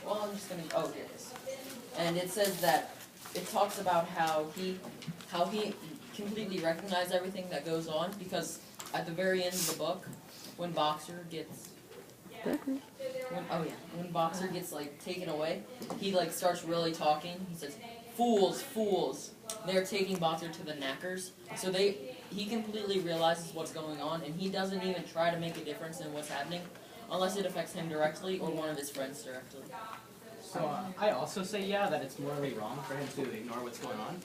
Well, I'm just gonna. Oh, here it is. And it says that it talks about how he completely recognized everything that goes on because at the very end of the book, when Boxer gets when Boxer gets like taken away, he like starts really talking. He says, "Fools, fools! They're taking Boxer to the knackers." So he completely realizes what's going on, and he doesn't even try to make a difference in what's happening, unless it affects him directly or one of his friends directly. So I also say that it's morally wrong for him to ignore what's going on.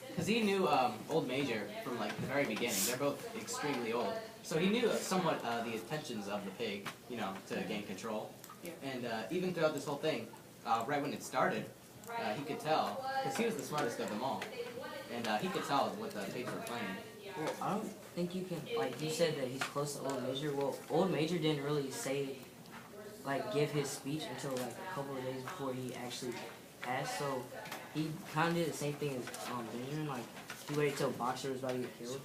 Because he knew Old Major from like the very beginning. They're both extremely old. So he knew somewhat the intentions of the pig, to gain control. And even throughout this whole thing, right when it started, he could tell, because he was the smartest of them all. And he could tell what the pigs were planning. Well, I don't think you can, like, you said that he's close to Old Major. Well, Old Major didn't really give his speech until, like, a couple of days before he actually passed. So he kind of did the same thing as Benjamin. Like, he waited till Boxer was about to get killed.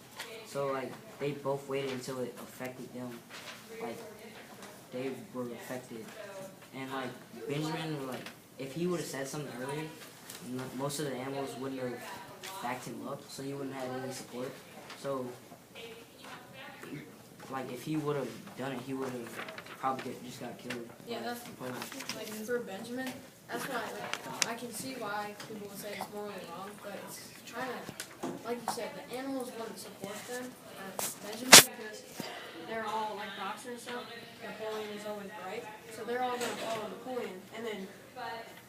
So, like, they both waited until it affected them. Like, they were affected. And, like, Benjamin, like, if he would have said something earlier, most of the animals wouldn't have backed him up, so he wouldn't have any support. So, like, if he would have done it, he would have probably just got killed. Yeah, that's like for Benjamin. That's why I can see why people would say it's morally wrong, but it's kind of like you said, the animals wouldn't support them Benjamin because they're all like Boxer and stuff. Napoleon is always right, so they're all gonna follow Napoleon. And then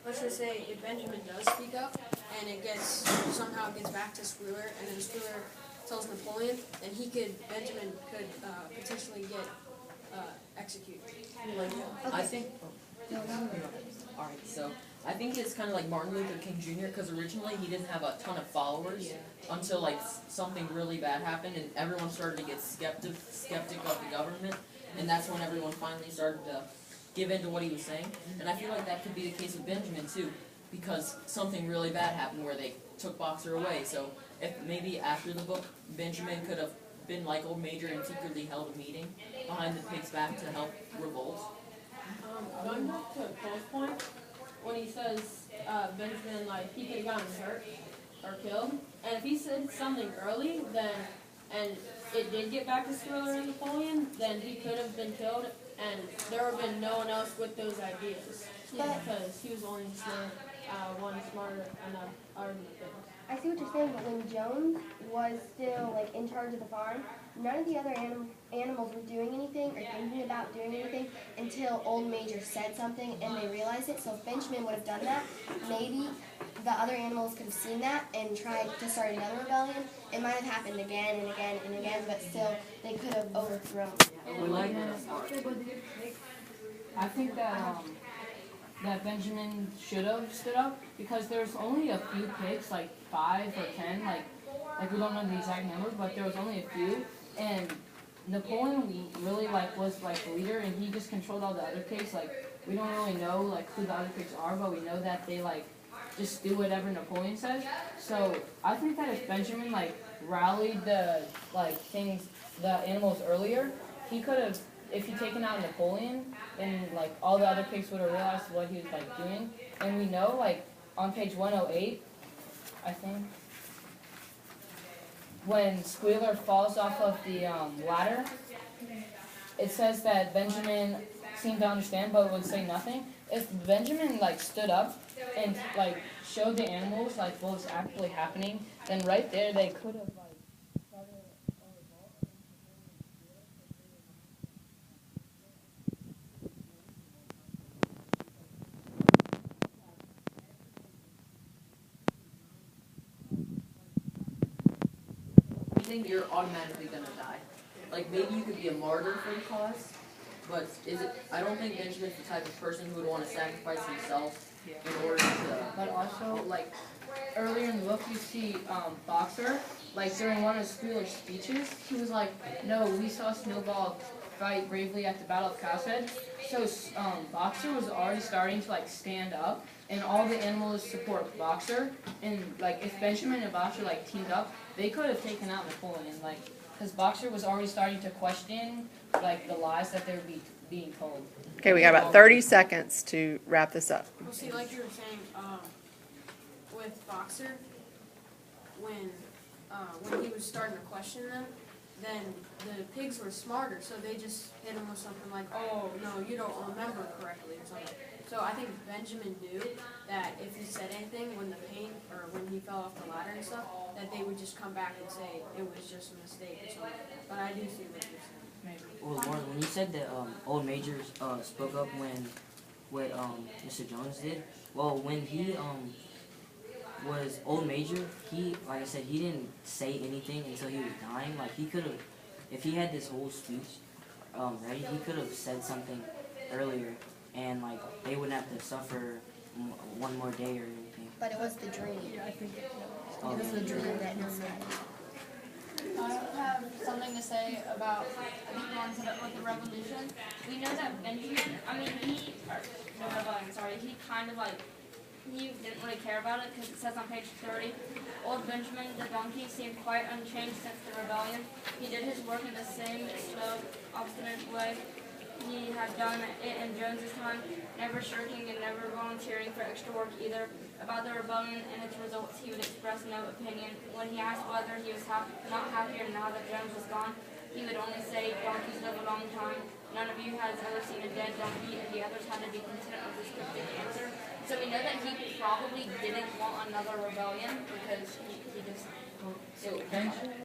let's just say if Benjamin does speak up and it somehow gets back to Schuyler, and then Schuyler tells Napoleon, then Benjamin could potentially get executed. I think. All right, so I think it's kind of like Martin Luther King Jr. because originally he didn't have a ton of followers until like something really bad happened and everyone started to get skeptic of the government, and that's when everyone finally started to give in to what he was saying. And I feel like that could be the case with Benjamin too, because something really bad happened where they took Boxer away. So if maybe after the book, Benjamin could have been like Old Major and secretly held a meeting behind the pig's back to help revolt. Going back to Cole's point, when he says Benjamin, like, he could have gotten hurt or killed, and if he said something early, and it did get back to Schuyler and Napoleon, then he could have been killed, and there would have been no one else with those ideas, because he was only one smarter enough argument. I see what you're saying, but when Jones was still like in charge of the farm, none of the other animals were doing anything or thinking about doing anything until Old Major said something and they realized it. So if Benjamin would have done that, maybe the other animals could have seen that and tried to start another rebellion. It might have happened again and again and again, but still they could have overthrown. I think that Benjamin should have stood up because there's only a few pigs, like 5 or 10, like we don't know the exact number, but there was only a few, and Napoleon really was the leader, and he just controlled all the other pigs. Like, we don't really know who the other pigs are, but we know that they just do whatever Napoleon says. So I think that if Benjamin rallied the animals earlier, he could have. If he'd taken out Napoleon, then all the other pigs would have realized what he was doing. And we know on page 108, I think, when Schuyler falls off of the ladder, it says that Benjamin seemed to understand but would say nothing. If Benjamin stood up and showed the animals what was actually happening, then right there they could have started a revolt. Think you're automatically gonna die. Maybe you could be a martyr for the cause, but I don't think Benjamin's the type of person who would want to sacrifice himself in order to. But also, earlier in the book, you see Boxer, during one of Schuyler's speeches, he was no, we saw Snowball fight bravely at the Battle of Cowshead. So Boxer was already starting to stand up, and all the animals support Boxer. And if Benjamin and Boxer teamed up, they could have taken out Napoleon. Because Boxer was already starting to question the lies that they were being told. Okay, we got about 30 seconds to wrap this up. Well, see, like you were saying, with Boxer, when he was starting to question them, then the pigs were smarter, so they just hit him with something like, "Oh no, you don't remember correctly" or something. So I think Benjamin knew that if he said anything when the paint or when he fell off the ladder and stuff, that they would just come back and say it was just a mistake or something. But I do see what you're saying. Well, Lauren, when you said that Old Major spoke up when what Mr. Jones did, well, when he was Old Major, he, like I said, he didn't say anything until he was dying. Like, he could have, if he had this whole speech ready, he could have said something earlier, and like they wouldn't have to suffer one more day or anything. But it was the dream. Oh, It was the dream that no said. I have something to say about, I think Ron said it with the revolution. We know that Benjamin, he kind of like, he didn't really care about it because it says on page 30, old Benjamin the donkey seemed quite unchanged since the rebellion. He did his work in the same slow, obstinate way he had done it in Jones's time, never shirking and never volunteering for extra work either. About the rebellion and its results, he would express no opinion. When he asked whether he was not happier now that Jones was gone, he would only say, "Donkeys live a long time. None of you has ever seen a dead donkey," and the others had to be content with this cryptic answer. So we know that he probably didn't want another rebellion because he just... So